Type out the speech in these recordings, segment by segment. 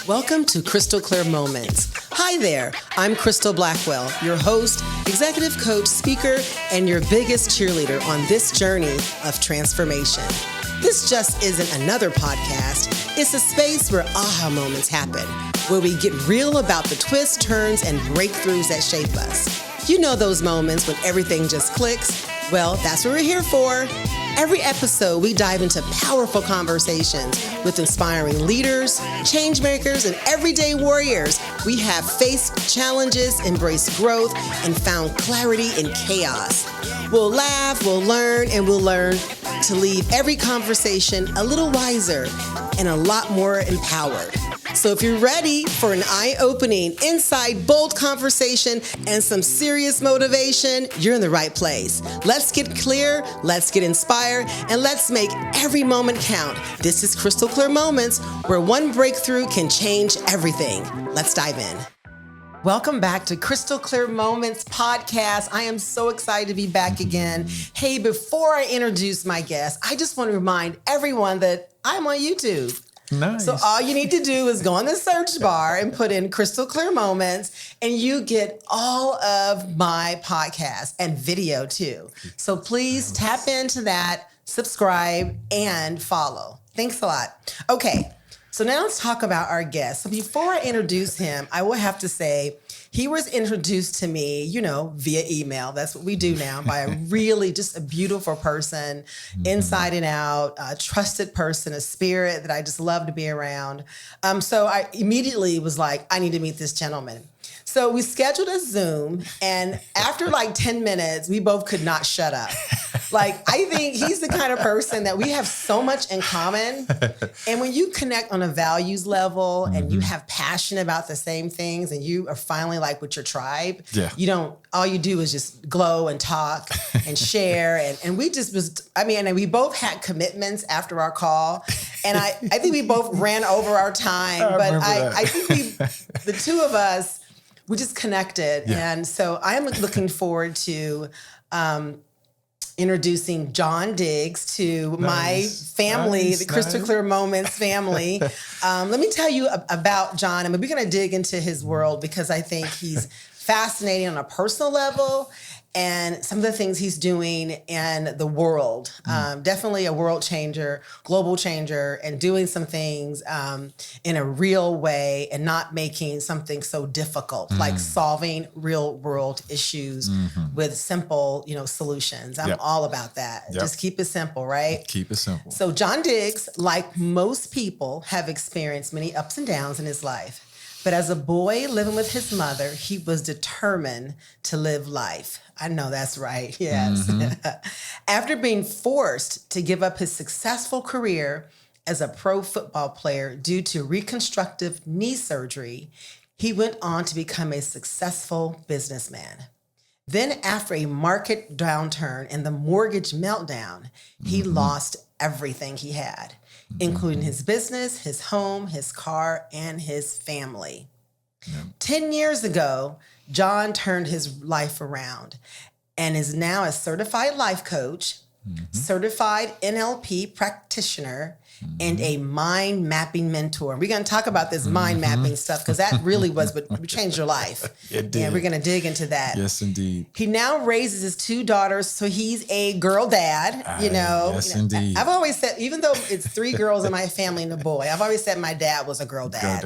Welcome to Crystal Clear Moments. Hi there, I'm Crystal Blackwell, your host, executive coach, speaker, and your biggest cheerleader on this journey of transformation. This just isn't another podcast. It's a space where aha moments happen, where we get real about the twists, turns, and breakthroughs that shape us. You know those moments when everything just clicks? Well, that's what we're here for. Every episode, we dive into powerful conversations with inspiring leaders, change makers, and everyday warriors. We have faced challenges, embraced growth, and found clarity in chaos. We'll laugh, we'll learn, and we'll learn to leave every conversation a little wiser and a lot more empowered. So if you're ready for an eye-opening, inside, bold conversation and some serious motivation, you're in the right place. Let's get clear, let's get inspired, and let's make every moment count. This is Crystal Clear Moments, where one breakthrough can change everything. Let's dive in. Welcome back to Crystal Clear Moments podcast. I am so excited to be back again. Hey, before I introduce my guest, I just want to remind everyone that I'm on YouTube. Nice. So all you need to do is go on the search bar and put in Crystal Clear Moments, and you get all of my podcasts and video too. So please tap into that, subscribe, and follow. Thanks a lot. Okay, so now let's talk about our guest. So before I introduce him, I will have to say, he was introduced to me, via email. That's what we do now, by a really just a beautiful person, inside and out, a trusted person, a spirit that I just love to be around. So I immediately was like, I need to meet this gentleman. So we scheduled a Zoom, and after like 10 minutes, we both could not shut up. I think he's the kind of person that we have so much in common. And when you connect on a values level and you have passion about the same things and you are finally like with your tribe, all you do is just glow and talk and share. And we just and we both had commitments after our call. And I think we both ran over our time, but I think the two of us, we just connected. Yeah. And so I'm looking forward to introducing John Diggs to my family, the Crystal Clear Moments family. Let me tell you about John. We're going to dig into his world because I think he's fascinating on a personal level and some of the things he's doing in the world. Definitely a world changer, global changer, and doing some things in a real way and not making something so difficult, like solving real world issues with simple, solutions. I'm all about that. Just keep it simple, right? Keep it simple. So John Diggs, like most people, have experienced many ups and downs in his life. But as a boy living with his mother, he was determined to live life. I know that's right. Yes. After being forced to give up his successful career as a pro football player due to reconstructive knee surgery, he went on to become a successful businessman. Then after a market downturn and the mortgage meltdown, he lost everything he had, including his business, his home, his car, and his family. 10 years ago, John turned his life around and is now a certified life coach, certified NLP practitioner, and a mind mapping mentor. We're going to talk about this mind mapping stuff because that really was what changed your life. It did. And we're going to dig into that. Yes, indeed. He now raises his two daughters, so he's a girl dad, Yes, indeed. I've always said, even though it's three girls in my family and a boy, I've always said my dad was a girl dad.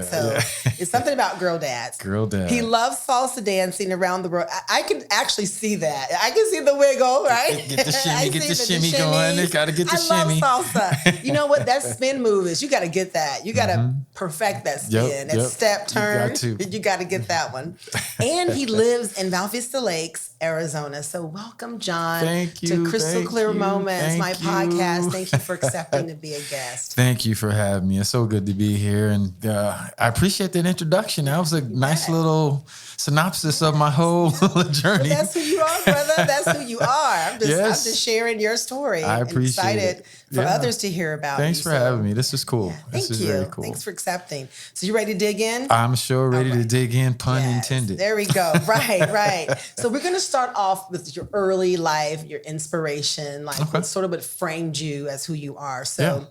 It's something about girl dads. Girl dad. He loves salsa dancing around the world. I can actually see that. I can see the wiggle, right? Get the shimmy going. They got to get the shimmy. I love salsa. You know what? That spin move is, you got to get that. You got to perfect that spin, that step turn. You got to get that one. And he lives in Val Vista Lakes, Arizona. So welcome, John, to Crystal Clear Moments, my podcast. Thank you for accepting to be a guest. Thank you for having me. It's so good to be here. And I appreciate that introduction. That was a nice little synopsis of my whole journey. Well, that's who you are, brother. That's who you are. I'm just sharing your story. I appreciate it. For others to hear about. Thanks for having me. This is cool. Yeah, this is very cool. Thanks for accepting. So you ready to dig in? I'm sure ready to dig in, pun intended. There we go. Right. So we're going to start off with your early life, your inspiration, what framed you as who you are. So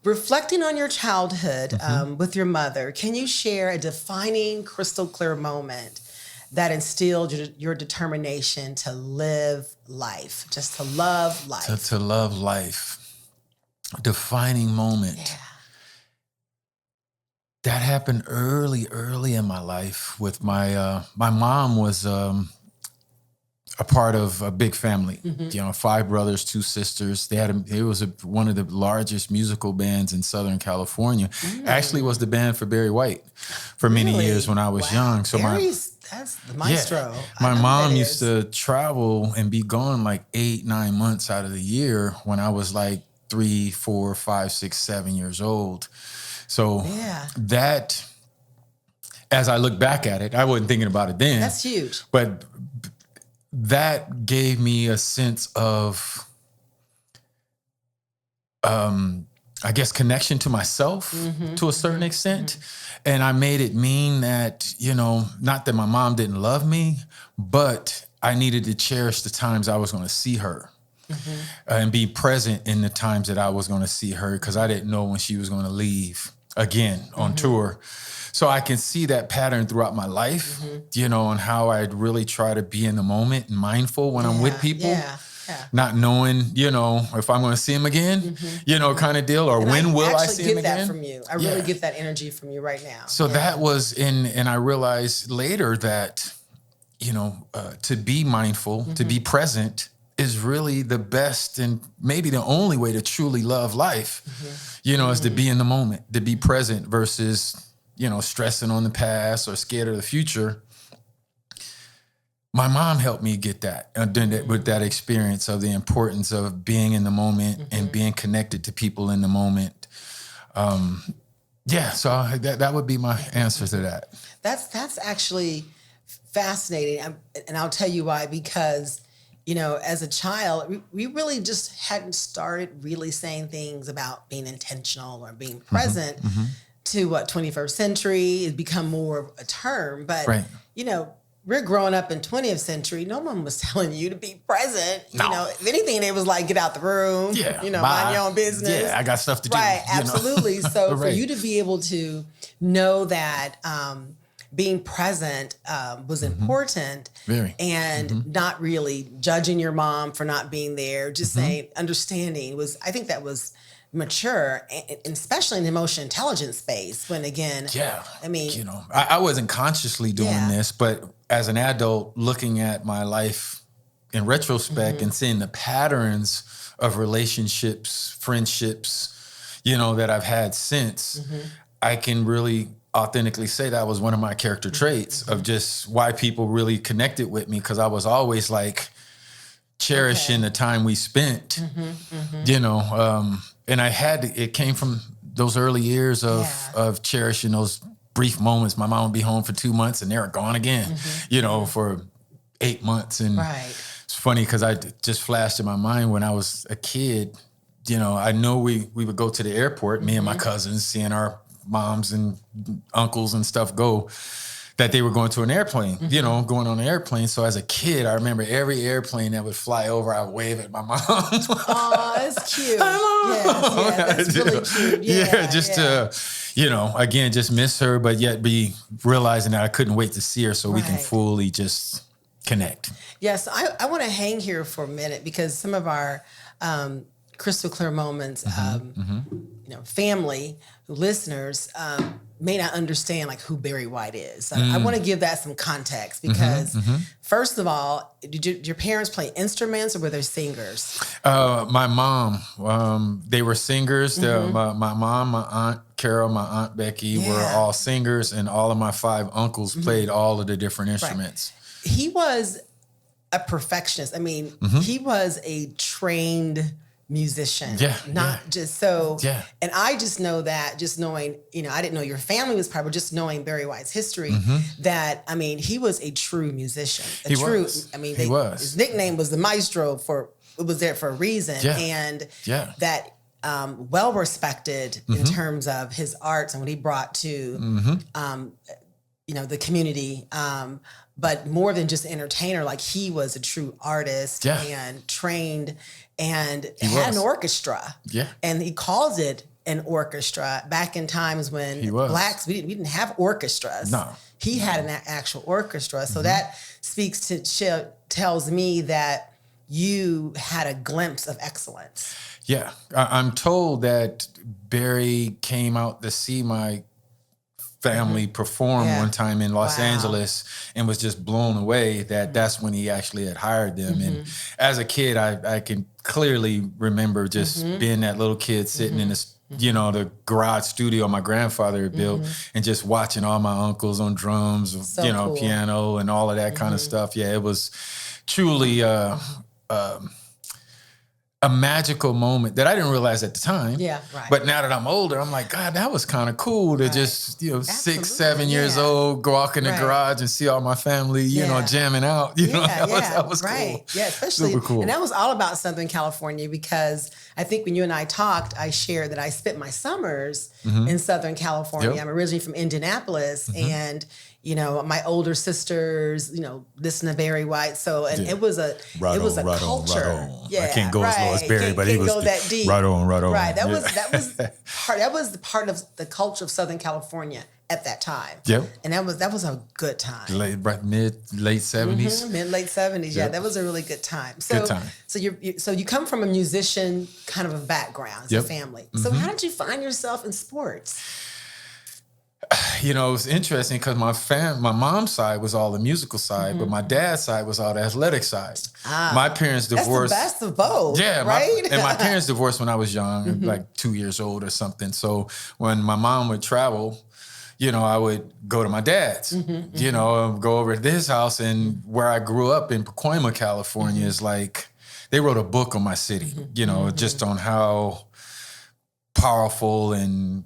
Reflecting on your childhood with your mother, can you share a defining crystal clear moment that instilled your determination to live life, just to love life? To love life. Defining moment. Yeah. That happened early in my life with my mom was a part of a big family, 5 brothers, 2 sisters. It was one of the largest musical bands in Southern California. Actually was the band for Barry White for many years when I was young. So that's the maestro. My mom used to travel and be gone like 8, 9 months out of the year when I was like 3, 4, 5, 6, 7 years old. So that, as I look back at it, I wasn't thinking about it then. That's huge. But that gave me a sense of, I guess, connection to myself to a certain extent. And I made it mean that, not that my mom didn't love me, but I needed to cherish the times I was going to see her and be present in the times that I was going to see her, because I didn't know when she was going to leave again on tour. So I can see that pattern throughout my life, and how I'd really try to be in the moment and mindful when I'm with people, not knowing, if I'm going to see them again, kind of deal, or and when will I see them get that again? from you. I really get that energy from you right now. So that was and I realized later that, to be mindful, to be present is really the best and maybe the only way to truly love life, is to be in the moment, to be present versus stressing on the past or scared of the future. My mom helped me get that with that experience of the importance of being in the moment and being connected to people in the moment. So that would be my answer to that. That's actually fascinating. And I'll tell you why, because, as a child, we really just hadn't started really saying things about being intentional or being present. To 21st century, it's become more of a term. But, we're growing up in 20th century. No one was telling you to be present. No. If anything, they was like, get out the room, mind your own business. Yeah, I got stuff to do. Right, absolutely. So for you to be able to know that being present was important. Very. And not really judging your mom for not being there, just saying, understanding I think that was mature, and especially in the emotional intelligence space, when again, I wasn't consciously doing this, but as an adult looking at my life in retrospect and seeing the patterns of relationships, friendships, that I've had since, I can really authentically say that was one of my character traits of just why people really connected with me, because I was always like cherishing the time we spent, and it came from those early years of cherishing those brief moments. My mom would be home for 2 months and they were gone again, for 8 months. And it's funny because I just flashed in my mind when I was a kid, I know we would go to the airport, me and my cousins, seeing our moms and uncles and stuff go, that they were going to an airplane, going on an airplane. So as a kid, I remember every airplane that would fly over, I would wave at my mom. Oh, that's cute. Yes, that's really cute. To, again, just miss her, but yet be realizing that I couldn't wait to see her so we can fully just connect. Yes, I want to hang here for a minute, because some of our crystal clear moments, family listeners may not understand like who Barry White is. So I want to give that some context, because first of all, did your parents play instruments or were they singers? My mom, they were singers. My mom, my aunt Carol, my aunt Becky were all singers, and all of my 5 uncles played all of the different instruments. Right. He was a perfectionist. I mean, he was a trained musician, just so. Yeah. And I just know that, just knowing, I didn't know your family was part, but just knowing Barry White's history, that, he was a true musician. He was. His nickname was the Maestro it was there for a reason. Yeah. And that well respected in terms of his arts and what he brought to, the community. But more than just an entertainer, like he was a true artist and trained, and had an orchestra. Yeah. And he calls it an orchestra back in times when He was. blacks, we didn't have orchestras. No. He had an actual orchestra. So that speaks to, tells me that you had a glimpse of excellence. Yeah. I'm told that Barry came out to see my family perform one time in Los Angeles and was just blown away that that's when he actually had hired them. And as a kid, I can clearly remember just being that little kid sitting in this, the garage studio my grandfather had built and just watching all my uncles on drums, So cool. piano and all of that kind of stuff. Yeah, it was truly a magical moment that I didn't realize at the time. Yeah, right. But now that I'm older, I'm like, God, that was kind of cool to just, 6, 7 years old, go walk in the garage and see all my family, jamming out. That was right. cool. Yeah, especially, super cool. And that was all about Southern California because I think when you and I talked, I shared that I spent my summers in Southern California. Yep. I'm originally from Indianapolis and my older sisters, listen to Barry White. So, and it was a culture. Yeah, I can't go as low as Barry, but he was go that deep. Right on. Right. That was part of the culture of Southern California at that time. Yep. And that was a good time. Late 70s. Late 70s. Yeah, that was a really good time. So, good time. So you come from a musician kind of a background as a family. So how did you find yourself in sports? It was interesting because my mom's side was all the musical side, but my dad's side was all the athletic side. My parents divorced. That's the best of both. Yeah, right. And my parents divorced when I was young, like 2 years old or something. So when my mom would travel, I would go to my dad's, go over to his house. And where I grew up in Pacoima, California, is like they wrote a book on my city, just on how powerful and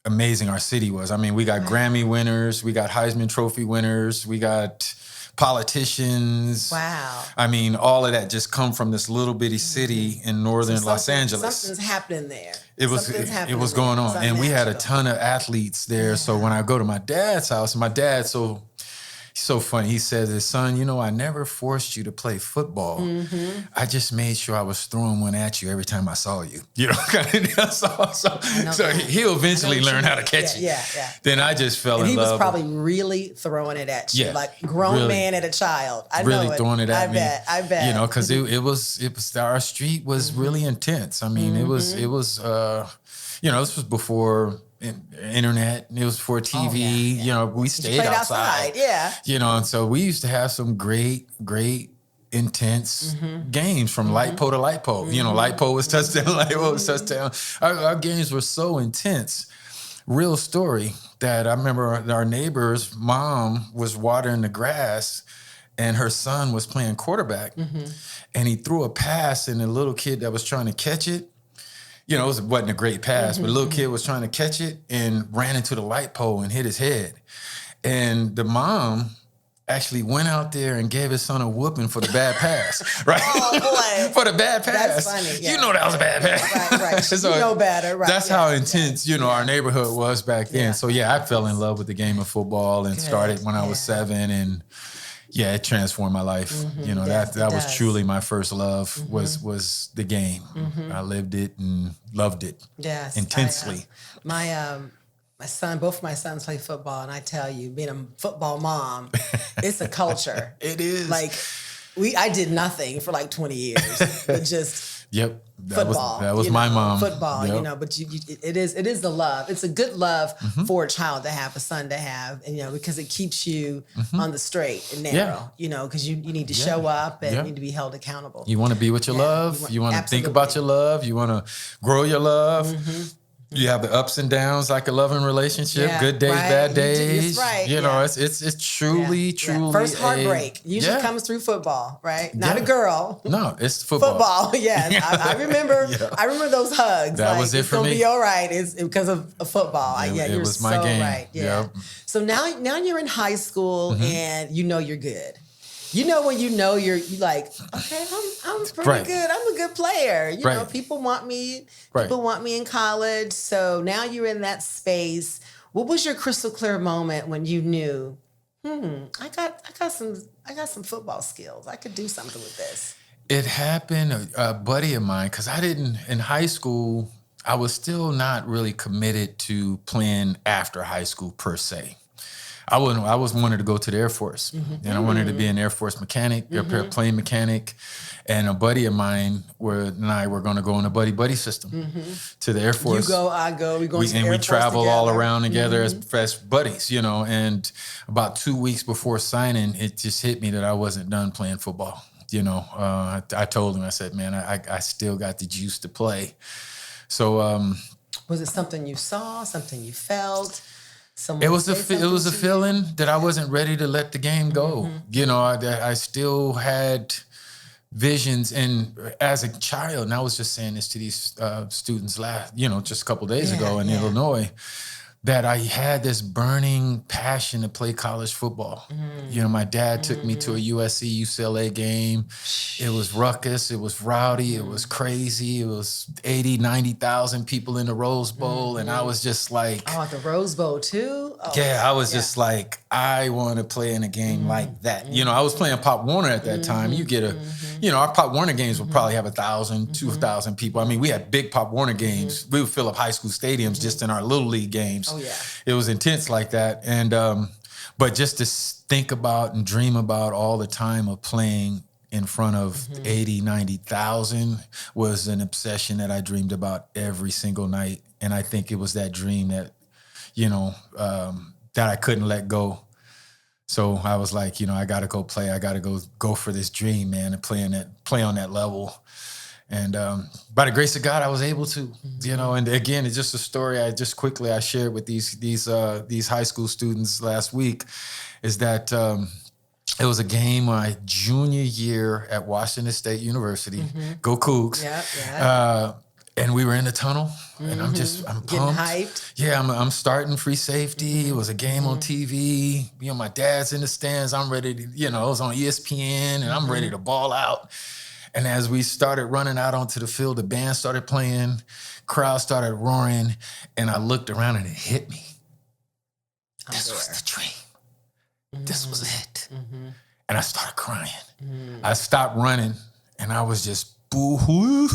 amazing our city was. I mean, we got Grammy winners, we got Heisman Trophy winners, we got politicians. Wow. I mean, all of that just come from this little bitty city in northern Los Angeles. Something's happening there. It was going on. And we had a ton of athletes there. Yeah. So when I go to my dad's house, my dad's so funny. He says, son, I never forced you to play football. I just made sure I was throwing one at you every time I saw you. So he'll eventually learn how to catch it. Yeah. Then I just fell in love. He was probably really throwing it at you, like grown man at a child. I really know it. Throwing it at me. I bet. Because it was our street was really intense. I mean, it was this was before internet. It was for TV. We stayed outside. Yeah. And so we used to have some great intense games from light pole to light pole. Light pole was touchdown, light pole was touchdown. Our games were so intense. Real story that I remember our neighbor's mom was watering the grass and her son was playing quarterback and he threw a pass and the little kid that was trying to catch it, it wasn't a great pass, but the little kid was trying to catch it and ran into the light pole and hit his head. And the mom actually went out there and gave his son a whooping for the bad pass, right? Oh, boy. For the bad pass. That's funny. Yeah. That was a bad pass. Right. So better. Right. That's how intense, our neighborhood was back then. Yeah. So, I fell in love with the game of football and started when I was 7 and it transformed my life. That was truly my first love was the game. I lived it and loved it intensely. Both my sons play football, and I tell you, being a football mom, it's a culture. It is. Like I did nothing for like 20 years, but just football. That was my mom. Football, but it is the love. It's a good love for a child to have, a son to have, and because it keeps you on the straight and narrow. Because you need to show up and you need to be held accountable. You want to be what you love. You want to think about your love. You want to grow your love. You have the ups and downs like a loving relationship, good days, bad days. That's right. It's truly. First heartbreak usually comes through football, right? Not a girl. No, it's football. Football, yes. I remember. I remember those hugs. That was it for me. It's gonna be all right. It's because of football. It was my game. Right. Yeah. Yep. So now you're in high school and you're good. When you're like, okay, I'm pretty good. I'm a good player. People want me. People want me in college. So now you're in that space. What was your crystal clear moment when you knew, I got some football skills. I could do something with this. It happened. A buddy of mine, because in high school, I was still not really committed to playing after high school per se. I was wanted to go to the Air Force, and I wanted to be an Air Force mechanic, a plane mechanic, and a buddy of mine and I were going to go in a buddy system to the Air Force. You go, I go, we go to the Air and we Force travel together. all around together as buddies, you know. And about 2 weeks before signing, it just hit me that I wasn't done playing football. You know, I told him, I said, man, I still got the juice to play. So, was it something you saw, something you felt? It was a feeling that I wasn't ready to let the game go. You know, I still had visions, and as a child, and I was just saying this to these students just a couple days ago in Illinois, that I had this burning passion to play college football. You know, my dad took me to a USC UCLA game. It was ruckus. It was rowdy. It was crazy. It was 80, 90,000 people in the Rose Bowl. And I was just like... Oh, at the Rose Bowl too? Oh, yeah, I was just like, I want to play in a game like that. You know, I was playing Pop Warner at that time. You get our Pop Warner games would probably have 1,000, 2,000 people. I mean, we had big Pop Warner games. We would fill up high school stadiums just in our Little League games. Oh, yeah. It was intense like that. And, but just to think about and dream about all the time of playing in front of 80, 90,000 was an obsession that I dreamed about every single night. And I think it was that dream that, that I couldn't let go. So I was like, I got to go play. I got to go for this dream, man, and play on that level. And by the grace of God, I was able to, and again, it's just a story I shared with these high school students last week, is that it was a game my junior year at Washington State University. Go Cougs. Yeah. And we were in the tunnel, and I'm pumped. Getting hyped. Yeah, I'm starting free safety. It was a game on TV. My dad's in the stands. I'm ready to, it was on ESPN, and I'm ready to ball out. And as we started running out onto the field, the band started playing, crowd started roaring, and I looked around and it hit me. This was the dream. This was it. And I started crying. I stopped running, and I was just boo-hoo.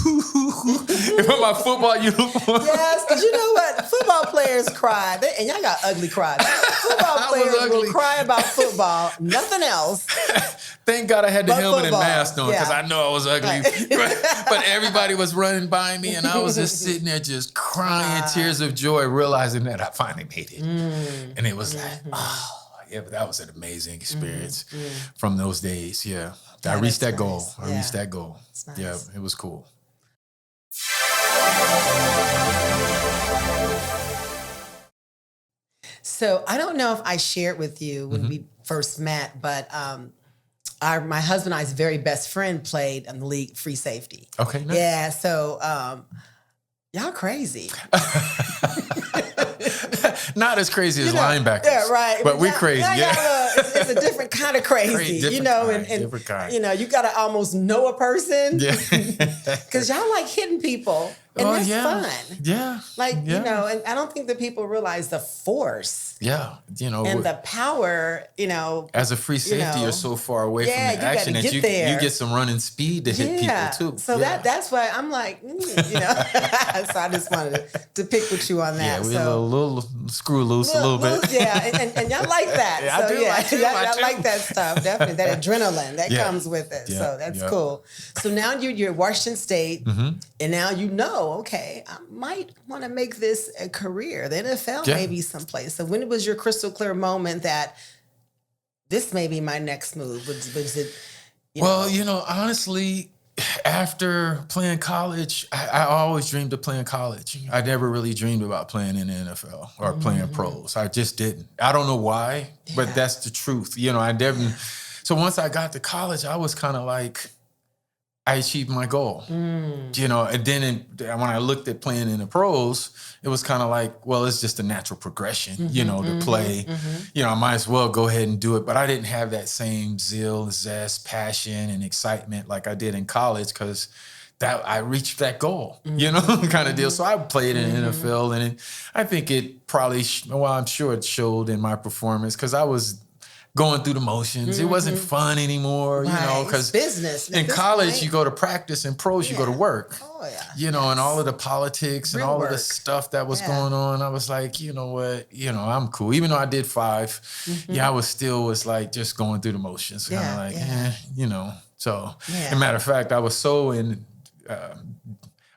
In my football uniform. Yes, because you know what? Football players cry. And y'all got ugly cries. Football players will cry about football, nothing else. Thank God I had the helmet football. and mask on, because I know I was ugly. But everybody was running by me, and I was just sitting there just crying tears of joy, realizing that I finally made it. And it was like, but that was an amazing experience from those days. Yeah. I reached that goal. I reached that goal. Nice. Yeah, it was cool. So I don't know if I shared with you when we first met, but my husband and I's very best friend played in the league free safety. Okay, nice. Yeah, so y'all crazy. Not as crazy as linebackers. Yeah, right. But we're crazy. It's a different kind of crazy, different kind. You got to almost know a person. Yeah. Because y'all like hitting people. And that's fun. Yeah. And I don't think that people realize the force. Yeah. And the power, As a free safety, you're so far away from the action that you get some running speed to hit people too. So that's why I'm like, So I just wanted to pick with you on that. Yeah, we a little screw loose a little bit. Yeah, and y'all like that. Yeah, I do. Y'all like that stuff. Definitely. That adrenaline that comes with it. Yeah, So that's cool. So now you're at Washington State, and now okay, I might want to make this a career. The NFL maybe someplace. So when was your crystal clear moment that this may be my next move? Was it? Honestly, after playing college, I always dreamed of playing college. I never really dreamed about playing in the NFL or playing pros. I just didn't. I don't know why, but that's the truth. I never. So once I got to college, I was kind of like, I achieved my goal, and then when I looked at playing in the pros, it was kind of like, well, it's just a natural progression, to play. I might as well go ahead and do it. But I didn't have that same zeal, zest, passion, and excitement like I did in college, because I reached that goal, kind of deal. So I played in the NFL, and I think it probably, I'm sure it showed in my performance, because I was going through the motions. It wasn't fun anymore, you know, because business. in college you go to practice, in pros you go to work. Oh yeah. You know, and all of the politics and Real all work. of the stuff that was going on, I was like, you know what, you know, I'm cool. Even though I did 5, I was like just going through the motions, kind of like, you know. So, as a matter of fact, I was so in.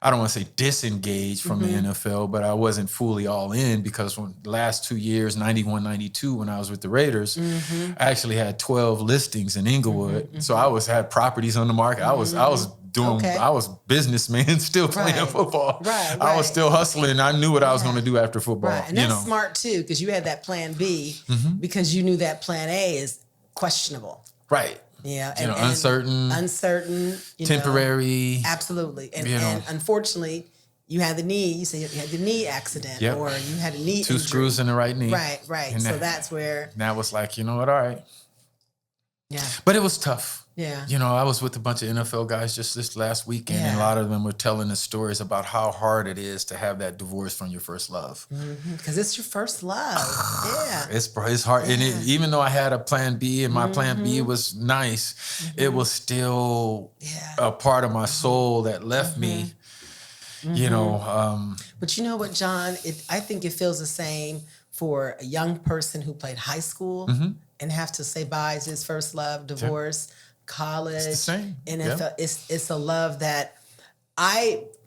I don't want to say disengaged from the NFL, but I wasn't fully all in because when the last 2 years, 91, 92, when I was with the Raiders, I actually had 12 listings in Inglewood. So I had properties on the market. I was businessman still playing football. I was still hustling. I knew what I was going to do after football. And that's smart too, because you had that plan B because you knew that plan A is questionable. Right. Yeah, and uncertain, temporary. Absolutely, and unfortunately, you had the knee. You said you had the knee accident, or you had a knee 2 screws in the right knee. Right. And so that's where. That was like, you know what? All right. Yeah. But it was tough. Yeah. You know, I was with a bunch of NFL guys just this last weekend, and a lot of them were telling the stories about how hard it is to have that divorce from your first love. Because it's your first love. It's hard. And even though I had a plan B and my plan B was nice, it was still a part of my soul that left me, you know. But you know what, John? I think it feels the same for a young person who played high school and have to say bye to his first love, divorce, college, it's the same. NFL. It's a love that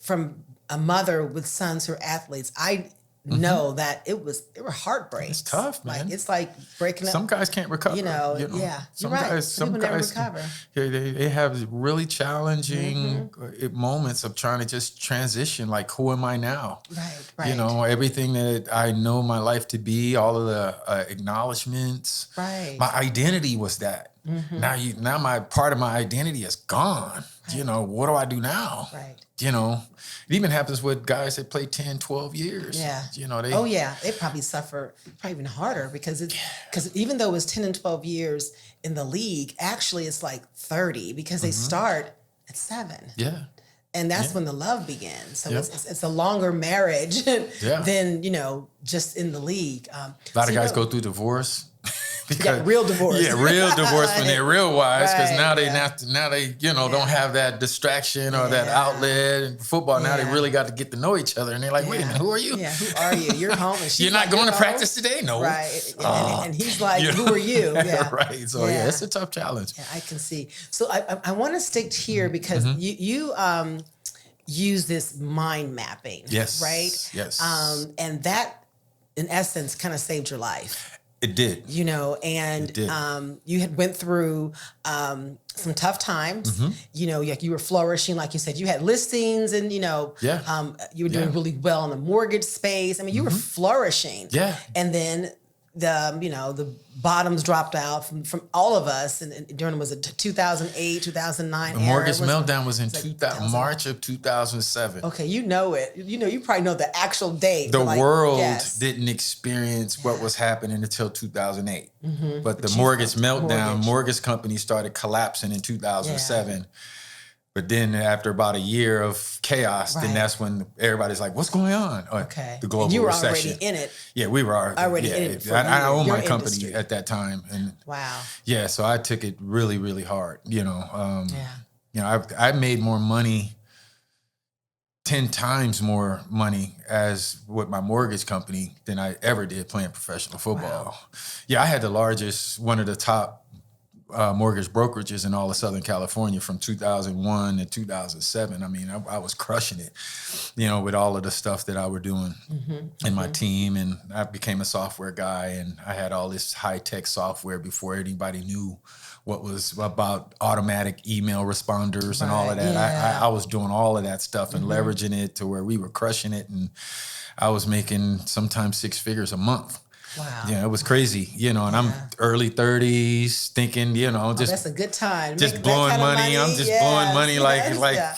from a mother with sons who are athletes, I know that they were heartbreaks. It's tough, man. Like, it's like breaking up. Some guys can't recover. You know. Some guys never recover. They have really challenging moments of trying to just transition. Like, who am I now? Right. You know, everything that I know my life to be, all of the acknowledgments. Right. My identity was that. Now my part of my identity is gone. Right. You know, what do I do now? Right. You know, it even happens with guys that play 10, 12 years. Yeah. You know, they probably suffer even harder because even though it was 10 and 12 years in the league, actually it's like 30 because they start at 7. Yeah. And that's when the love begins. So it's a longer marriage than, you know, just in the league. A lot of guys go through divorce. Real divorce. Yeah, real divorce when they're real wives, because now they don't have that distraction or that outlet. In football now they really got to get to know each other, and they're like, wait a minute, who are you? Yeah, who are you? You're home, and she's you're not going to practice today? No. Right. And he's like, who are you? Yeah. Right. So it's a tough challenge. Yeah, I can see. So I want to stick here because you use this mind mapping. Yes. Right. Yes. And that, in essence, kind of saved your life. It did. You know, and you had went through some tough times. You know, like you were flourishing, like you said, you had listings, and you know, you were doing really well in the mortgage space. I mean, you were flourishing. Yeah. And then the bottoms dropped out from all of us, and during was it 2008, 2009? The mortgage meltdown was in March of 2007. Okay, you know it. You know, you probably know the actual date. The world didn't experience what was happening until 2008. But the mortgage meltdown, mortgage companies started collapsing in 2007. But then after about a year of chaos, then that's when everybody's like, what's going on? The global recession. You were already in it. Yeah, we were already in it. I owned my company at that time. And yeah, so I took it really, really hard. You know, I made more money, 10 times more money as with my mortgage company than I ever did playing professional football. Wow. Yeah, I had the largest, one of the top mortgage brokerages in all of Southern California from 2001 to 2007. I mean, I was crushing it, you know, with all of the stuff that I were doing in my team. And I became a software guy, and I had all this high-tech software before anybody knew what was about automatic email responders and all of that. I was doing all of that stuff and leveraging it to where we were crushing it. And I was making sometimes 6 figures a month. Wow. Yeah, it was crazy, you know, and I'm early 30s thinking, you know, just that's a good time. Just blowing money. I'm just blowing money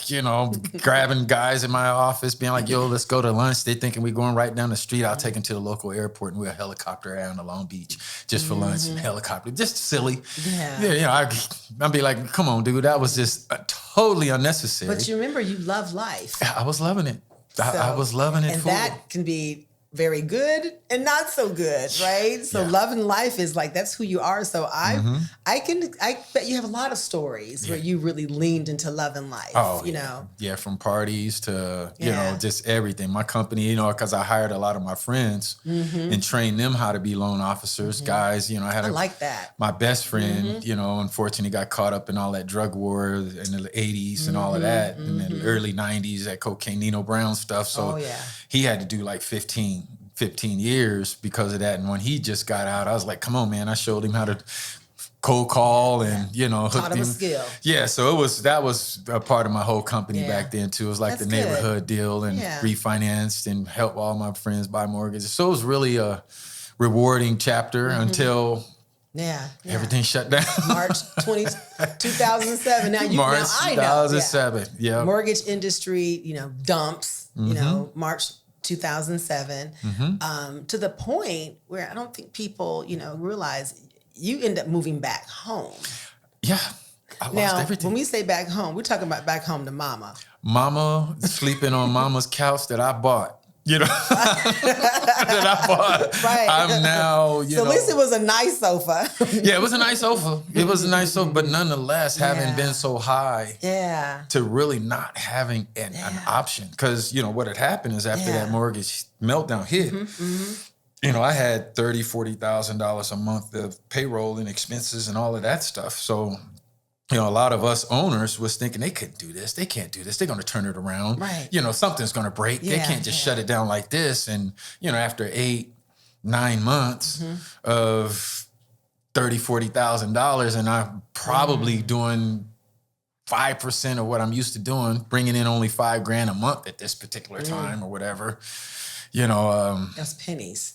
you know, grabbing guys in my office, being like, yo, let's go to lunch. They thinking we're going right down the street. I'll take them to the local airport and we'll helicopter around to Long Beach just for lunch and helicopter. Just silly. Yeah, you know, I'd be like, come on, dude, that was just totally unnecessary. But you remember, you love life. I was loving it. I was loving it. And that can be very good and not so good, right? So love and life is like, that's who you are. So I bet you have a lot of stories where you really leaned into love and life, you know? Yeah, from parties to, you know, just everything. My company, you know, because I hired a lot of my friends and trained them how to be loan officers, guys, you know, I like that. My best friend, you know, unfortunately got caught up in all that drug war in the 80s and all of that, in the early 90s, that cocaine, Nino Brown stuff. So he had to do like 15 years because of that. And when he just got out, I was like, come on, man. I showed him how to cold call and, you know, taught him a skill. Yeah. So that was a part of my whole company back then too. It was like the neighborhood deal and refinanced and helped all my friends buy mortgages. So it was really a rewarding chapter until everything shut down. March 2007. Now March 2007. Yeah. Mortgage industry, you know, dumps, you know, March 2007, to the point where I don't think people, you know, realize you end up moving back home. Yeah. I lost everything. When we say back home, we're talking about back home to mama. Mama sleeping on mama's couch that I bought. You know, that I bought. Right. I'm now, you know. So at least it was a nice sofa. Yeah, it was a nice sofa. It was a nice sofa, but nonetheless, having been so high to really not having an option. Because, you know, what had happened is after that mortgage meltdown hit, you know, I had $30,000, $40,000 a month of payroll and expenses and all of that stuff. So, you know, a lot of us owners was thinking they couldn't do this. They can't do this. They're going to turn it around. Right. You know, something's going to break. They can't just shut it down like this. And, you know, after 8-9 months of $30,000, $40,000, and I'm probably doing 5% of what I'm used to doing, bringing in only $5,000 a month at this particular time or whatever, you know. That's pennies.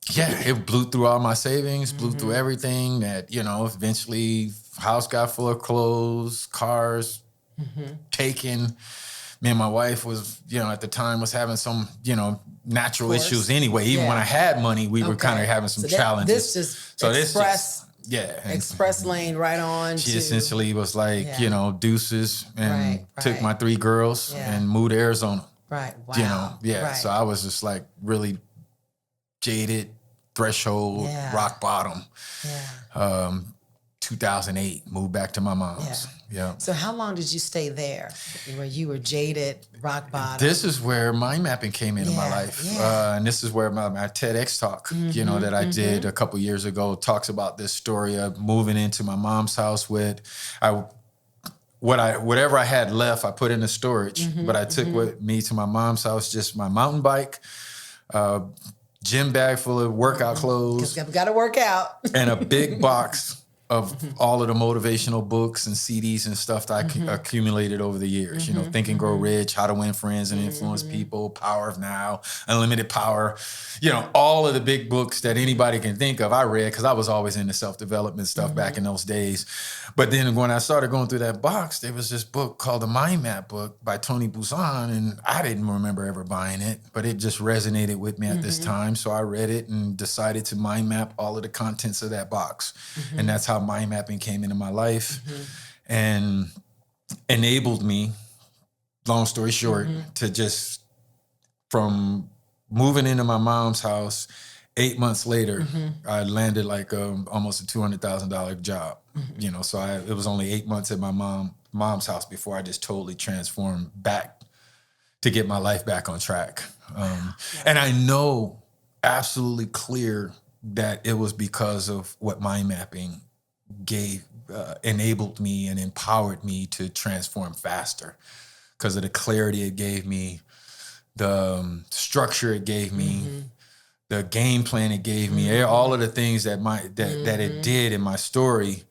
Yeah, it blew through all my savings, blew through everything that, you know, eventually house got full of clothes, cars taken. Me and my wife was, you know, at the time was having some, you know, natural issues anyway. Even when I had money, we were kind of having some challenges. Express lane right on. She essentially was like, you know, deuces and took my 3 girls and moved to Arizona. Right. Wow. You know, so I was just like really jaded, threshold, rock bottom. 2008, moved back to my mom's. Yeah. So how long did you stay there where you were jaded, rock bottom? This is where mind mapping came into my life. And this is where my TEDx talk, you know, that I did a couple years ago talks about this story of moving into my mom's house with, whatever I had left, I put into storage, but I took with me to my mom's house, just my mountain bike, gym bag full of workout clothes. Because got to work out. And a big box of all of the motivational books and CDs and stuff that I accumulated over the years. You know, Think and Grow Rich, How to Win Friends and Influence People, Power of Now, Unlimited Power. You know, all of the big books that anybody can think of, I read because I was always into self-development stuff back in those days. But then when I started going through that box, there was this book called The Mind Map book by Tony Buzan, and I didn't remember ever buying it, but it just resonated with me at this time. So I read it and decided to mind map all of the contents of that box. And that's how mind mapping came into my life and enabled me, long story short, to just, from moving into my mom's house, 8 months later, I landed like almost a $200,000 job. You know, so it was only 8 months at my mom's house before I just totally transformed back to get my life back on track. And I know absolutely clear that it was because of what mind mapping enabled me and empowered me to transform faster, because of the clarity it gave me, the structure it gave me, the game plan it gave me, all of the things that it did in my story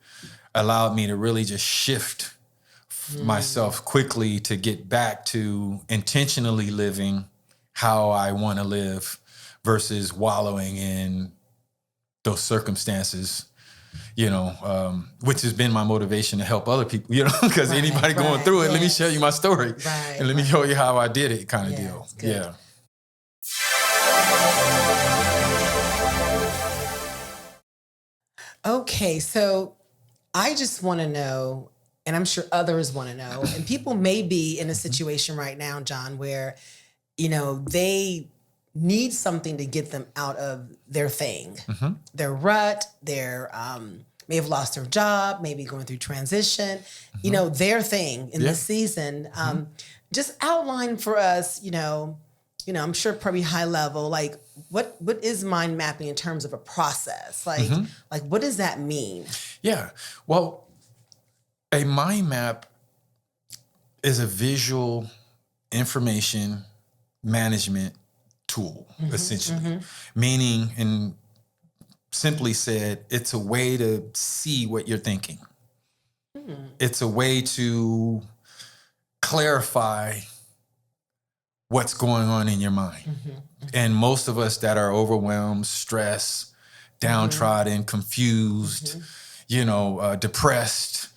allowed me to really just shift myself quickly to get back to intentionally living how I want to live versus wallowing in those circumstances, you know, which has been my motivation to help other people, you know, because anybody going through it, let me share you my story and let me show you how I did it kind of deal. Yeah. Okay, so I just want to know, and I'm sure others want to know, and people may be in a situation right now, John, where, you know, they need something to get them out of their thing, their rut, their may have lost their job, maybe going through transition, their thing in this season. Just outline for us, I'm sure probably high level, like what is mind mapping in terms of a process? Like what does that mean? Yeah. Well, a mind map is a visual information management tool, essentially. Meaning, and simply said, it's a way to see what you're thinking. It's a way to clarify what's going on in your mind. And most of us that are overwhelmed, stressed, downtrodden, confused, depressed,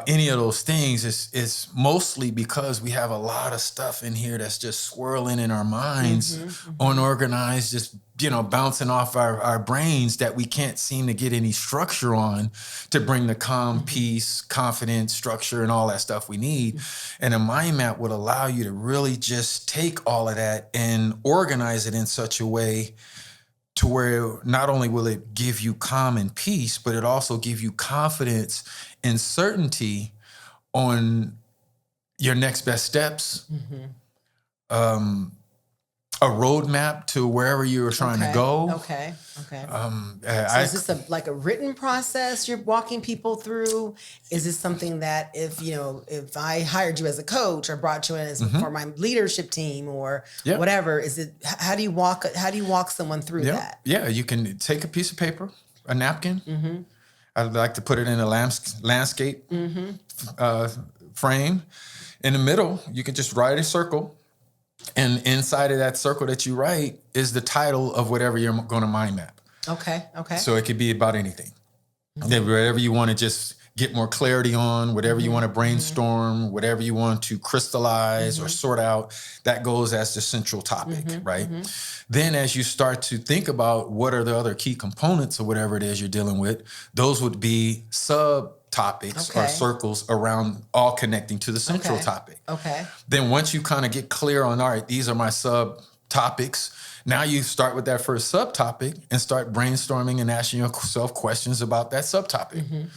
any of those things is mostly because we have a lot of stuff in here that's just swirling in our minds, unorganized, just, bouncing off our brains that we can't seem to get any structure on to bring the calm, peace, confidence, structure, and all that stuff we need. And a mind map would allow you to really just take all of that and organize it in such a way to where not only will it give you calm and peace, but it also give you confidence and certainty on your next best steps, a roadmap to wherever you're trying to go. Okay. So is this like a written process you're walking people through? Is this something that if I hired you as a coach or brought you in as for my leadership team or whatever, is it, how do you walk someone through that? Yeah, you can take a piece of paper, a napkin. I'd like to put it in a landscape frame. In the middle, you can just write a circle. And inside of that circle that you write is the title of whatever you're going to mind map. Okay. So it could be about anything. Whatever you want to just get more clarity on, whatever you want to brainstorm, whatever you want to crystallize or sort out, that goes as the central topic, right? Then as you start to think about what are the other key components of whatever it is you're dealing with, those would be subtopics or circles around all connecting to the central topic. Then once you kind of get clear on, all right, these are my subtopics, now you start with that first subtopic and start brainstorming and asking yourself questions about that subtopic.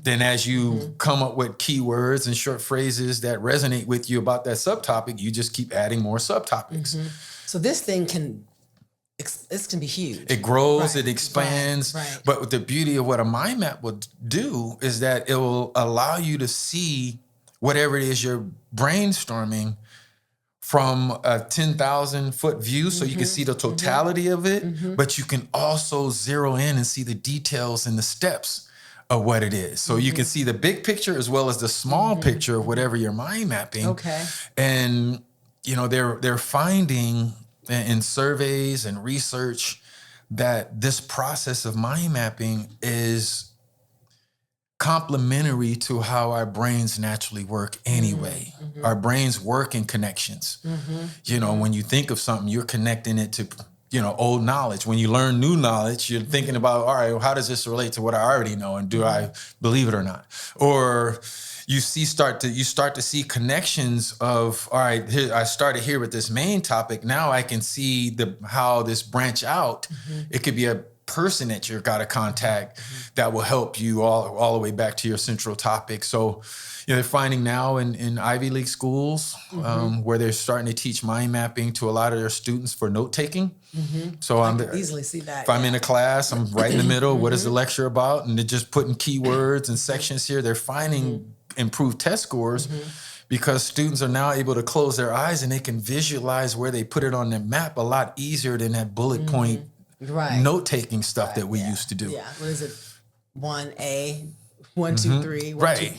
Then as you come up with keywords and short phrases that resonate with you about that subtopic, you just keep adding more subtopics. So this thing can be huge. It grows, it expands. Right. But the beauty of what a mind map will do is that it will allow you to see whatever it is you're brainstorming from a 10,000 foot view, so you can see the totality of it, but you can also zero in and see the details and the steps of what it is. So you can see the big picture as well as the small picture of whatever you're mind mapping. And they're finding in surveys and research that this process of mind mapping is complementary to how our brains naturally work anyway. Our brains work in connections. When you think of something, you're connecting it to, old knowledge. When you learn new knowledge, you're thinking about, all right, well, how does this relate to what I already know? And do I believe it or not? Or you start to see connections of, all right, here, I started here with this main topic. Now I can see how this branch out. It could be a person that you've got to contact that will help you all the way back to your central topic. So, they're finding now in Ivy League schools where they're starting to teach mind mapping to a lot of their students for note taking. So I can easily see that. If I'm in a class, I'm right in the middle. What is the lecture about? And they're just putting keywords and sections here. They're finding improved test scores because students are now able to close their eyes and they can visualize where they put it on their map a lot easier than that bullet point note-taking stuff that we used to do. Yeah. What is it? 1A, 1, 2, 3, 1, 2,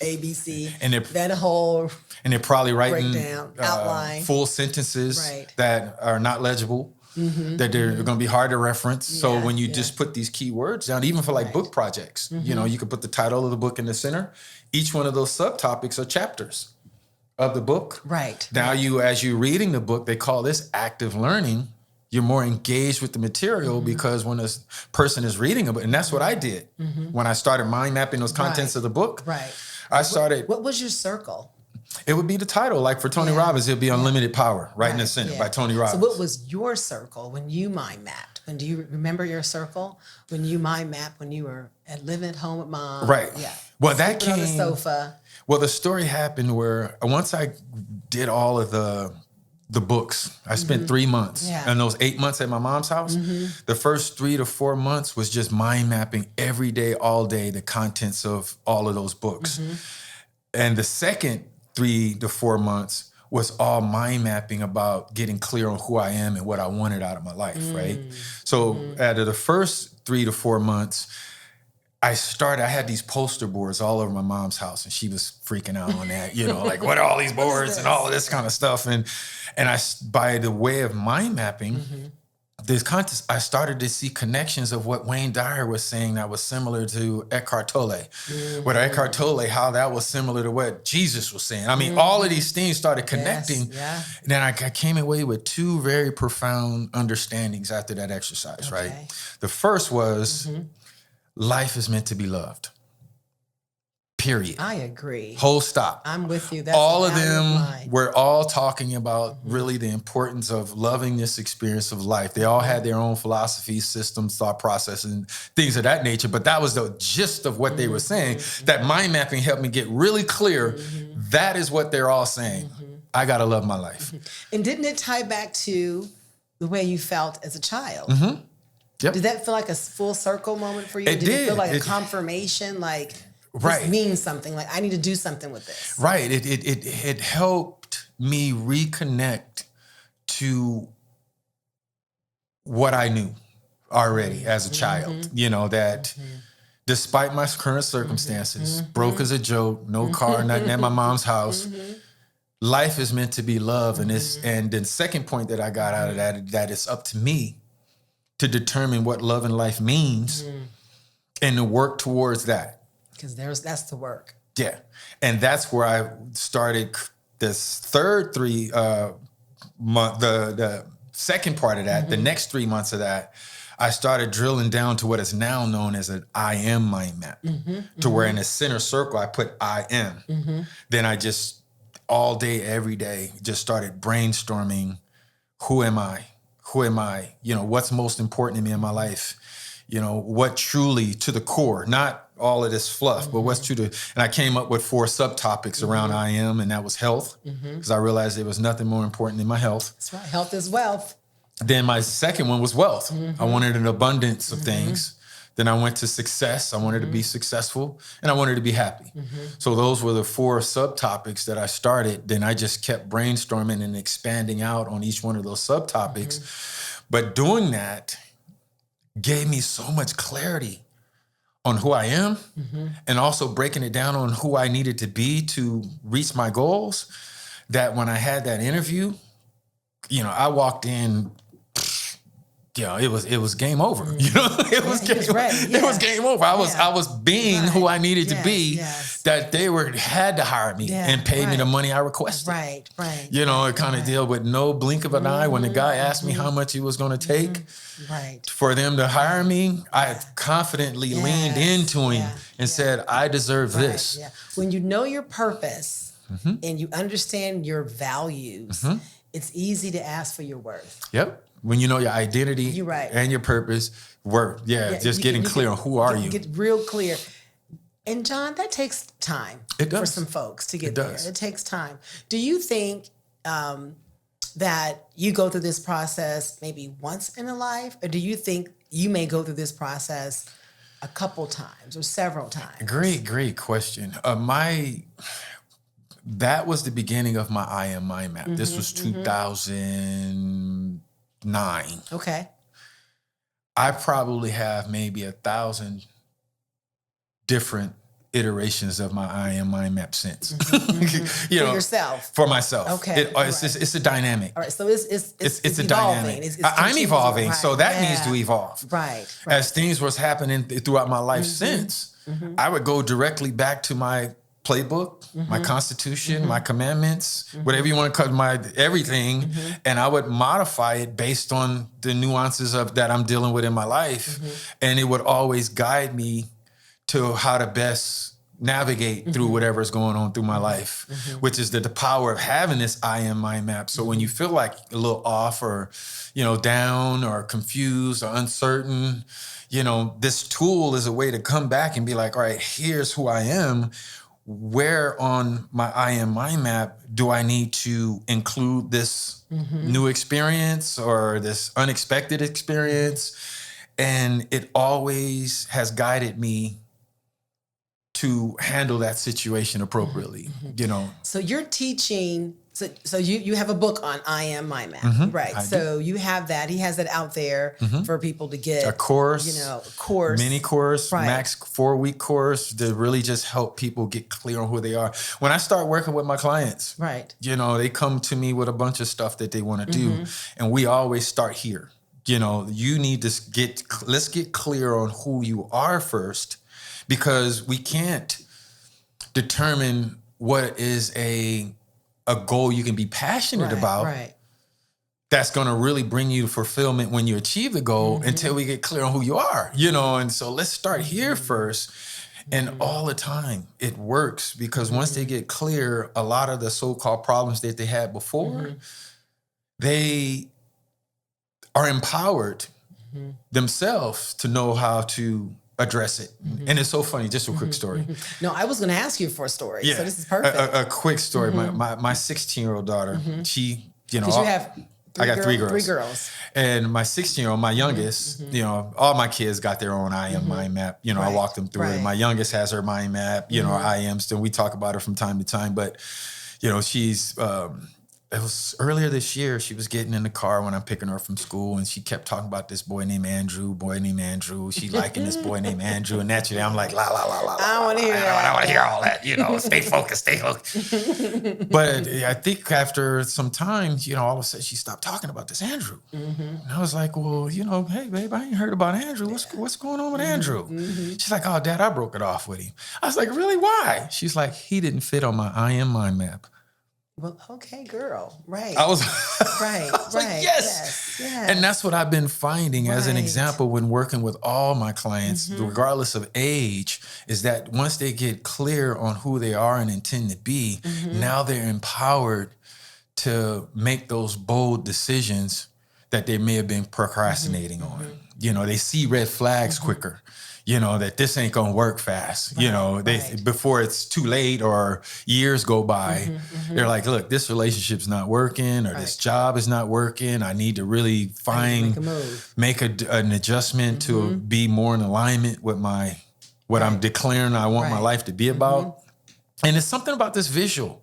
A, B, C. And that whole and they're probably writing breakdown, outline. Full sentences that are not legible, that they're going to be hard to reference. So when you just put these keywords down, even for like book projects, you could put the title of the book in the center. Each one of those subtopics are chapters of the book. Now as you're reading the book, they call this active learning. You're more engaged with the material because when a person is reading a book, and that's what I did when I started mind mapping those contents of the book. I started. What was your circle? It would be the title. Like for Tony Robbins, it'd be Unlimited Power, right in the center by Tony Robbins. So what was your circle when you mind mapped? Do you remember your circle when you mind mapped when you were living at home with mom? Right. Yeah. Well, that came on the sofa. Well, the story happened where once I did all of the books, I spent 3 months. And those 8 months at my mom's house, the first 3 to 4 months was just mind mapping every day, all day, the contents of all of those books. And the second 3 to 4 months was all mind mapping about getting clear on who I am and what I wanted out of my life, right? So out of the first 3 to 4 months, I had these poster boards all over my mom's house, and she was freaking out on that, like, what are all these boards and all of this kind of stuff? And by the way of mind mapping, this contest, I started to see connections of what Wayne Dyer was saying that was similar to Eckhart Tolle. What Eckhart Tolle, how that was similar to what Jesus was saying. I mean, all of these things started connecting. And then I came away with 2 very profound understandings after that exercise, right? The first was life is meant to be loved. Period. I agree. Whole stop. I'm with you. That's all of them were all talking about really the importance of loving this experience of life. They all had their own philosophies, systems, thought process, and things of that nature. But that was the gist of what they were saying. That mind mapping helped me get really clear. That is what they're all saying. I got to love my life. And didn't it tie back to the way you felt as a child? Yep. Did that feel like a full circle moment for you? It did. Did it feel like a confirmation? Like, this means something. Like, I need to do something with this. Right. It helped me reconnect to what I knew already as a child. That despite my current circumstances, broke as a joke, no car, nothing at my mom's house, life is meant to be loved. And the second point that I got out of that it's up to me to determine what love and life means and to work towards that. Because that's the work. Yeah. And that's where I started this third 3 month, the second part of that, the next 3 months of that, I started drilling down to what is now known as an I am mind map, to where in the center circle, I put I am. Then I just all day, every day, just started brainstorming, who am I? Who am I? What's most important to me in my life? What truly to the core, not all of this fluff, but what's true to, and I came up with 4 subtopics around I am, and that was health, because I realized there was nothing more important than my health. That's right. Health is wealth. Then my second one was wealth. I wanted an abundance of things. Then I went to success. I wanted to be successful, and I wanted to be happy. So those were the 4 subtopics that I started. Then I just kept brainstorming and expanding out on each one of those subtopics. But doing that gave me so much clarity on who I am, and also breaking it down on who I needed to be to reach my goals, that when I had that interview, I walked in, it was game over. It was game over. I was being who I needed to be. That they had to hire me and pay me the money I requested. Right. It kind of deal with no blink of an eye. When the guy asked me how much he was going to take for them to hire me, I confidently leaned into him and said, I deserve this. When you know your purpose and you understand your values, it's easy to ask for your worth. Yep. When you know your identity and your purpose, work. Just getting clear on who are you. Get real clear. And John, that takes time for some folks to get there. It takes time. Do you think that you go through this process maybe once in a life, or do you think you may go through this process a couple times or several times? Great question. That was the beginning of my I am mind map. This was 2009. Okay. I probably have maybe 1,000 different iterations of my I am mind map since. For yourself. For myself. Okay. It's a dynamic. All right. So it's a evolving. dynamic. I'm evolving, so that needs to evolve. Right. As things was happening throughout my life since, I would go directly back to my playbook, my constitution, my commandments, whatever you want to call my everything, and I would modify it based on the nuances of that I'm dealing with in my life, and it would always guide me to how to best navigate through whatever's going on through my life, which is the power of having this I am mind map. So when you feel like a little off or, down or confused or uncertain, this tool is a way to come back and be like, all right, here's who I am. Where on my I am mind map do I need to include this new experience or this unexpected experience? And it always has guided me to handle that situation appropriately, So you're teaching, so you have a book on I Am My Map, right? So you have that. He has that out there for people to get. A course. Mini course, right. max 4-week course to really just help people get clear on who they are. When I start working with my clients, right, they come to me with a bunch of stuff that they want to do. And we always start here. You need to let's get clear on who you are first, because we can't determine what is a goal you can be passionate about. Right. That's going to really bring you fulfillment when you achieve the goal until we get clear on who you are, and so let's start here first. And all the time it works, because once they get clear, a lot of the so-called problems that they had before, they are empowered themselves to know how to address it. And it's so funny. Just a quick story. No, I was going to ask you for a story. Yeah. So this is perfect. A quick story. My 16-year-old daughter, she, Because you have I got 3 girls. 3 girls. And my 16-year-old, my youngest, all my kids got their own I am mind map. I walk them through it. My youngest has her mind map, I am still, we talk about her from time to time, but she's, it was earlier this year, she was getting in the car when I'm picking her up from school, and she kept talking about this boy named Andrew. She liking this boy named Andrew. And naturally, I'm like, la, la, la, la. I don't want to hear that. I don't want to hear all that, stay focused. But I think after some time, all of a sudden she stopped talking about this Andrew. And I was like, well, hey, babe, I ain't heard about Andrew. What's going on with Andrew? She's like, oh, Dad, I broke it off with him. I was like, really? Why? She's like, he didn't fit on my I am mind map. Well, okay, girl. Right. I was right. like, yes. And that's what I've been finding as an example when working with all my clients, regardless of age, is that once they get clear on who they are and intend to be, now they're empowered to make those bold decisions that they may have been procrastinating on. They see red flags quicker. That this ain't gonna work fast. Before it's too late or years go by, they're like, look, this relationship's not working, or this job is not working. I need to really make an adjustment to be more in alignment with what I'm declaring I want my life to be about. And it's something about this visual,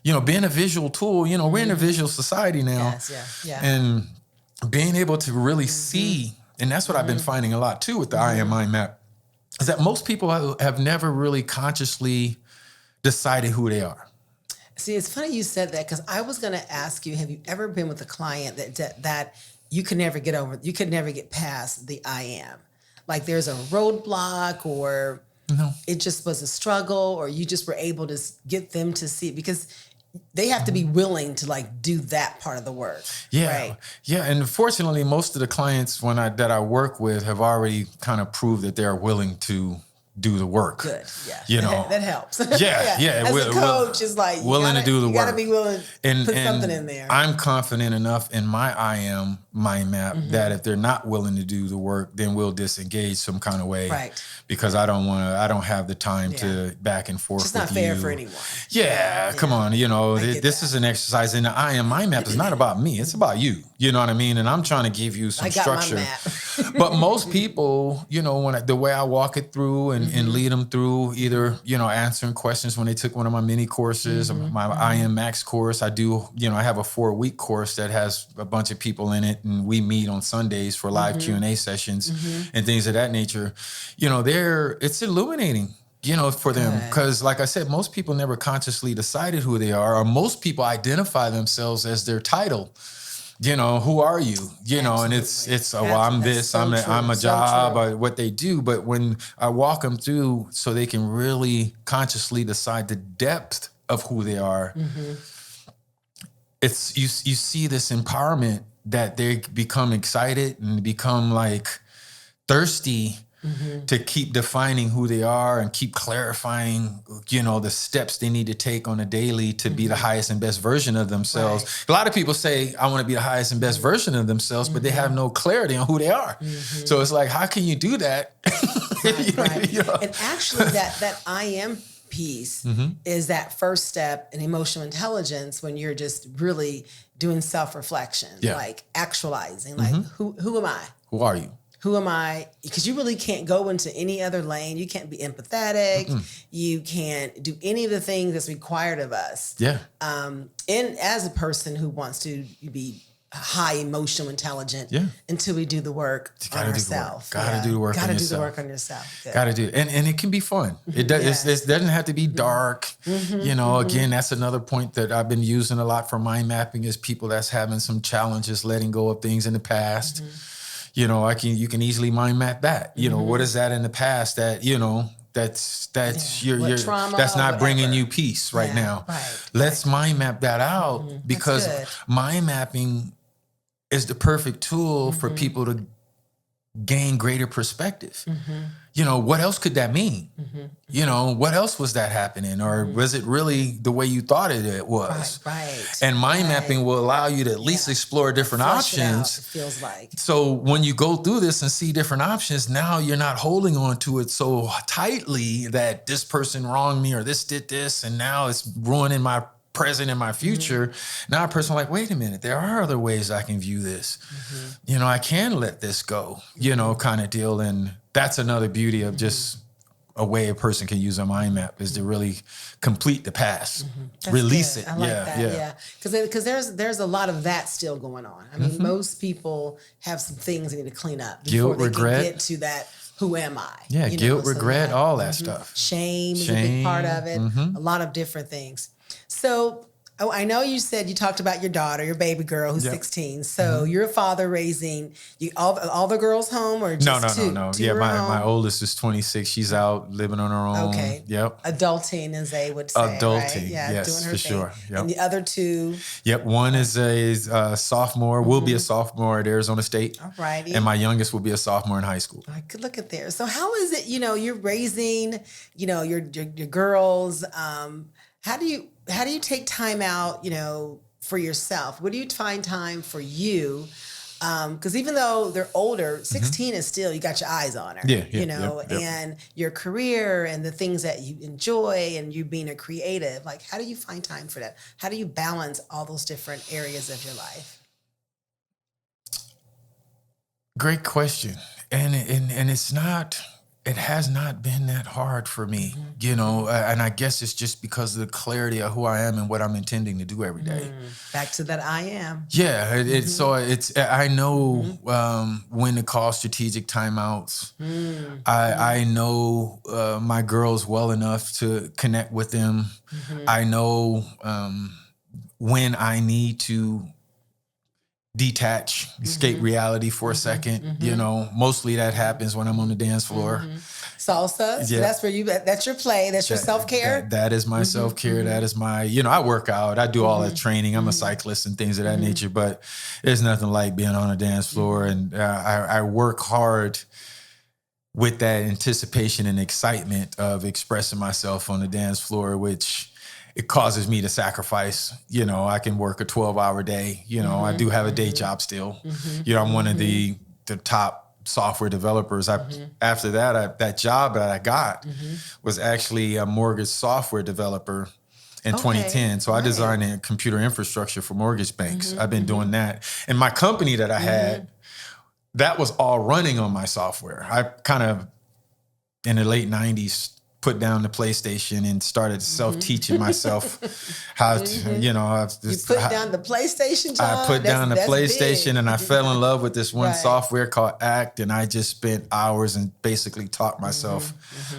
being a visual tool. We're in a visual society now. And being able to really see, and that's what I've been finding a lot too with the I am mind map, is that most people have never really consciously decided who they are. See, it's funny you said that, because I was going to ask you, have you ever been with a client that you could never get over, you could never get past the I am? Like there's a roadblock, or it just was a struggle, or you just were able to get them to see it? Because they have to be willing to do that part of the work. Yeah. Right? Yeah. And fortunately, most of the clients that I work with have already kind of proved that they're willing to do the work. Good. Yeah. That helps. Yeah. As a coach, it's like willing to do the work. You got to be willing to put something in there. I'm confident enough in my I am mind map that if they're not willing to do the work, then we'll disengage some kind of way. Right. Because I don't have the time to back and forth with you. It's not fair for anyone. Yeah, come on. This is an exercise, and the I am mind map is not about me. It's about you. You know what I mean? And I'm trying to give you some structure. But most people, the way I walk it through and lead them through, either, answering questions when they took one of my mini courses, or my I am Max course. I do, I have a 4-week course that has a bunch of people in it, and we meet on Sundays for live Q&A sessions and things of that nature. It's illuminating, for them. Because like I said, most people never consciously decided who they are, or most people identify themselves as their title. Who are you? And it's I'm this, I'm a job, or what they do. But when I walk them through so they can really consciously decide the depth of who they are, it's you see this empowerment that they become excited and become thirsty to keep defining who they are and keep clarifying, the steps they need to take on a daily to be the highest and best version of themselves. Right. A lot of people say, I want to be the highest and best version of themselves, but they have no clarity on who they are. So it's like, how can you do that? Right. And actually that I am piece is that first step in emotional intelligence when you're just really doing self-reflection, like actualizing, like who am I? Who are you? Who am I? Because you really can't go into any other lane. You can't be empathetic. You can't do any of the things that's required of us. Yeah. And as a person who wants to be high emotional intelligent until we do the work on ourselves. Gotta do the work on yourself. Gotta do the work on yourself. Good. Gotta do it. And it can be fun. It doesn't have to be dark. Again, that's another point that I've been using a lot for mind mapping is people that's having some challenges letting go of things in the past. You can easily mind map that. What is that in the past that, that's trauma that's not or bringing whatever. you peace right now. Right. Let's mind map that out because good. mind mapping is the perfect tool for people to gain greater perspective. What else could that mean? What else was that happening? Or was it really the way you thought it was? Right. And mind mapping will allow you to at least explore different Flush it out, options. it feels like. So when you go through this and see different options, now you're not holding on to it so tightly that this person wronged me or this did this, and now it's ruining my present and my future. Now a person like, wait a minute, there are other ways I can view this. I can let this go, kind of deal. And that's another beauty of just a way a person can use a mind map is to really complete the past, release it. I like that. Because there's a lot of that still going on. I mean, most people have some things they need to clean up before Guilt, they regret. can get to that. Who am I? Yeah, guilt, regret, all that stuff. Shame is a big part of it. A lot of different things. So I know you said you talked about your daughter, your baby girl who's 16. So you're a father raising all the girls home or just two? No. Two Yeah, are home? my oldest is 26. She's out living on her own. Okay. Yep. Adulting, as they would say. Adulting. Right? Yeah, yes, doing her for thing. sure. Yep. And the other two. Yep. One is a sophomore, will be a sophomore at Arizona State. All righty. And my youngest will be a sophomore in high school. I could look at there. So how is it, you're raising, your girls, how do you take time out, for yourself? What do you find time for you? Because even though they're older, 16 is still, you got your eyes on her, and your career and the things that you enjoy and you being a creative, like how do you find time for that? How do you balance all those different areas of your life? Great question. And it has not been that hard for me, and I guess it's just because of the clarity of who I am and what I'm intending to do every day. Back to that I am. Yeah. I know when to call strategic timeouts. I know my girls well enough to connect with them. I know when I need to detach, escape reality for a second. Mostly that happens when I'm on the dance floor. Salsa, so that's where that's your play, that's your self-care. That is my self-care. That is my, I work out, I do all that training. I'm a cyclist and things of that nature, but there's nothing like being on a dance floor. And I work hard with that anticipation and excitement of expressing myself on the dance floor, which it causes me to sacrifice. I can work a 12-hour day. I do have a day job still. I'm one of the top software developers. After that job that I got was actually a mortgage software developer in 2010. So I designed a computer infrastructure for mortgage banks. I've been doing that. And my company that I had, that was all running on my software. I kind of, in the late 90s, put down the PlayStation and started self-teaching myself how to, you put down the PlayStation, John? I put down the PlayStation big. And I fell in love with this one Right. software called ACT, and I just spent hours and basically taught myself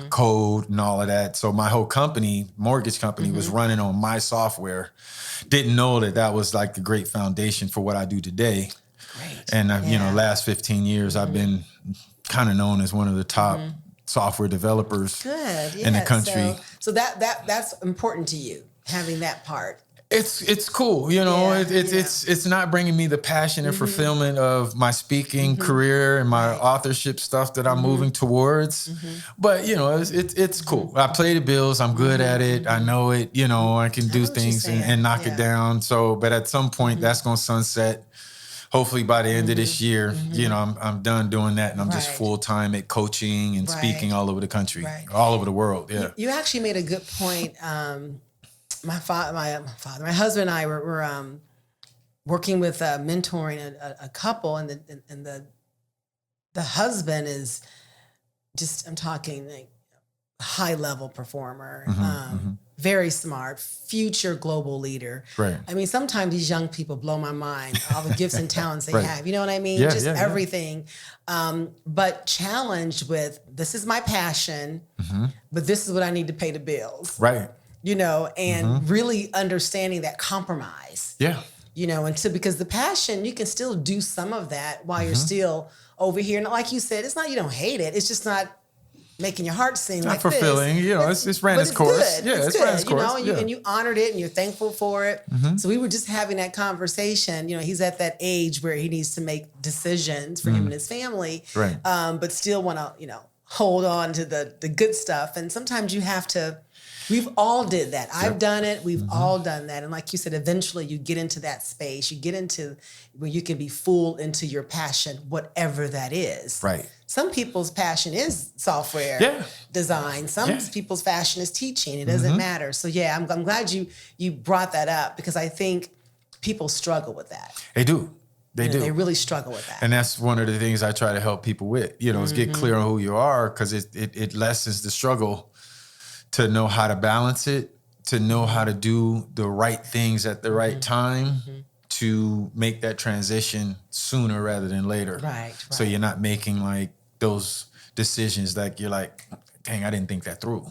code and all of that. So my whole company, mortgage company, was running on my software. Didn't know that was like the great foundation for what I do today. Great. And last 15 years, I've been kind of known as one of the top software developers in the country. So that's important to you, having that part. It's cool, you know. It's not bringing me the passion and fulfillment of my speaking career and my authorship stuff that I'm moving towards. But you know, it's cool. I play the bills. I'm good at it. I know it. You know, I can do things and knock it down. So, but at some point, that's gonna sunset. Hopefully by the end of this year, you know, I'm done doing that, and I'm just full time at coaching and speaking all over the country, all over the world. Yeah, you actually made a good point. My husband and I were working with mentoring a couple, and the husband is just, I'm talking like high level performer, very smart, future global leader. Right. I mean, sometimes these young people blow my mind, all the gifts and talents they have. You know what I mean? Yeah, just everything. But challenged with, this is my passion, but this is what I need to pay the bills. Right. You know, and really understanding that compromise. Yeah. You know, because the passion, you can still do some of that while you're still over here. And like you said, it's not, you don't hate it. It's just not making your heart sing not like fulfilling. this. You know, it's ran its course. Good. Yeah, it's ran its good. You course. know, and you honored it and you're thankful for it. So we were just having that conversation. You know, he's at that age where he needs to make decisions for him and his family. Right. But still want to, you know, hold on to the good stuff. And sometimes you have to. We've all did that. I've done it. We've all done that. And like you said, eventually you get into that space. You get into where you can be fooled into your passion, whatever that is. Right. Some people's passion is software design. Some people's passion is teaching. It doesn't matter. So yeah, I'm glad you brought that up, because I think people struggle with that. They do. They do. They really struggle with that. And that's one of the things I try to help people with, you know, is get clear on who you are, because it lessens the struggle to know how to balance it, to know how to do the right things at the right time to make that transition sooner rather than later. Right. So you're not making like those decisions like you're like, dang, I didn't think that through.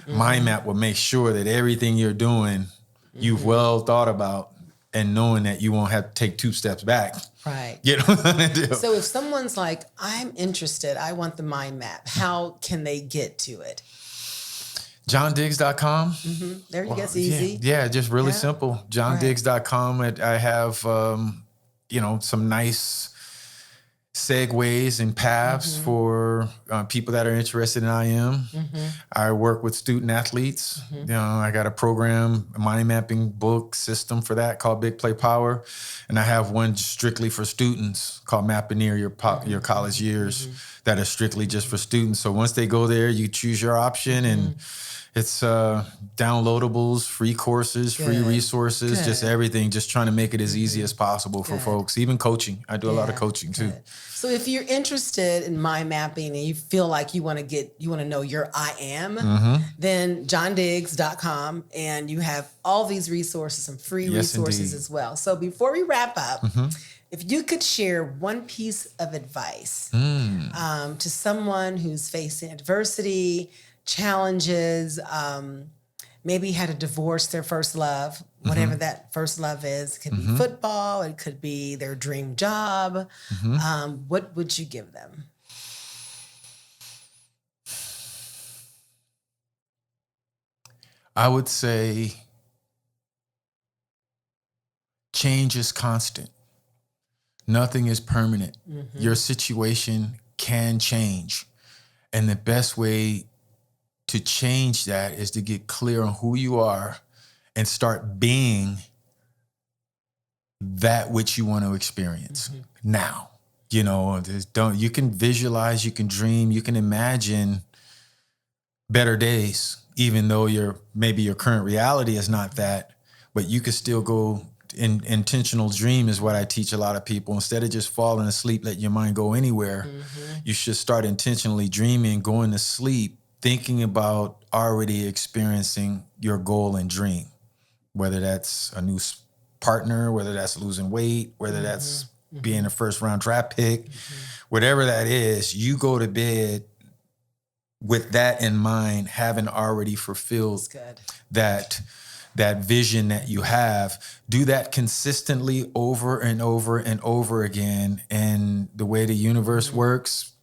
Mind map will make sure that everything you're doing, you've well thought about, and knowing that you won't have to take 2 steps back. Right. You know what I'm gonna do? So if someone's like, I'm interested, I want the mind map, how can they get to it? JohnDiggs.com. There you go. It's easy. Yeah, just really simple. JohnDiggs.com. I have, you know, some nice segues and paths for people that are interested in IM. I work with student athletes. You know, I got a program, a mind mapping book system for that called Big Play Power. And I have one strictly for students called Mapping your college years that are strictly just for students. So once they go there, you choose your option, and it's downloadables, free courses, free resources, just everything, just trying to make it as easy as possible for folks. Even coaching. I do a lot of coaching too. So if you're interested in mind mapping and you feel like you want to know your I am, then johndiggs.com, and you have all these resources, some free resources as well. So before we wrap up, if you could share one piece of advice to someone who's facing adversity, challenges, maybe had to divorce their first love, whatever that first love is. It could be football, it could be their dream job. What would you give them? I would say change is constant. Nothing is permanent. Your situation can change. And the best way to change that is to get clear on who you are and start being that which you want to experience now. You know, you can visualize, you can dream, you can imagine better days, even though maybe your current reality is not that, but you could still go intentional dream is what I teach a lot of people. Instead of just falling asleep, let your mind go anywhere. You should start intentionally dreaming, going to sleep, thinking about already experiencing your goal and dream, whether that's a new partner, whether that's losing weight, whether that's being a first round draft pick, whatever that is, you go to bed with that in mind, having already fulfilled that vision that you have. Do that consistently over and over and over again. And the way the universe works,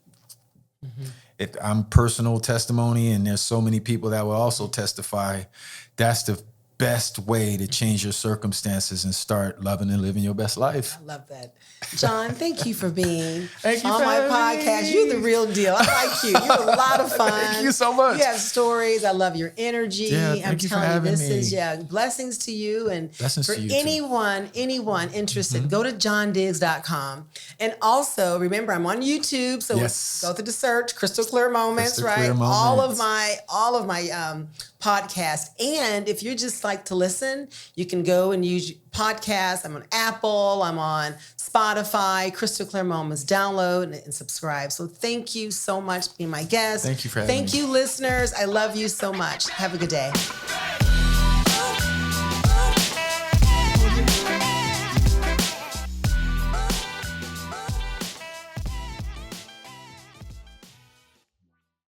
I'm personal testimony, and there's so many people that will also testify. That's the best way to change your circumstances and start loving and living your best life. I love that. John, thank you for being Thank you on for my having podcast. me. You're the real deal. I like you. You're a lot of fun. Thank you so much. You have stories. I love your energy. Yeah, thank you for having this me. is blessings to you. And Blessings for to you too. anyone interested, go to johndiggs.com. And also remember, I'm on YouTube. So Yes. go through the search, Crystal Clear Moments, Crystal right? Clear All of Moments. my podcast. And if you just like to listen, you can go and use podcasts. I'm on Apple, I'm on Spotify, Crystal Clear Moments. Download and subscribe. So thank you so much for being my guest. Thank you for having me. Thank you, listeners. I love you so much. Have a good day.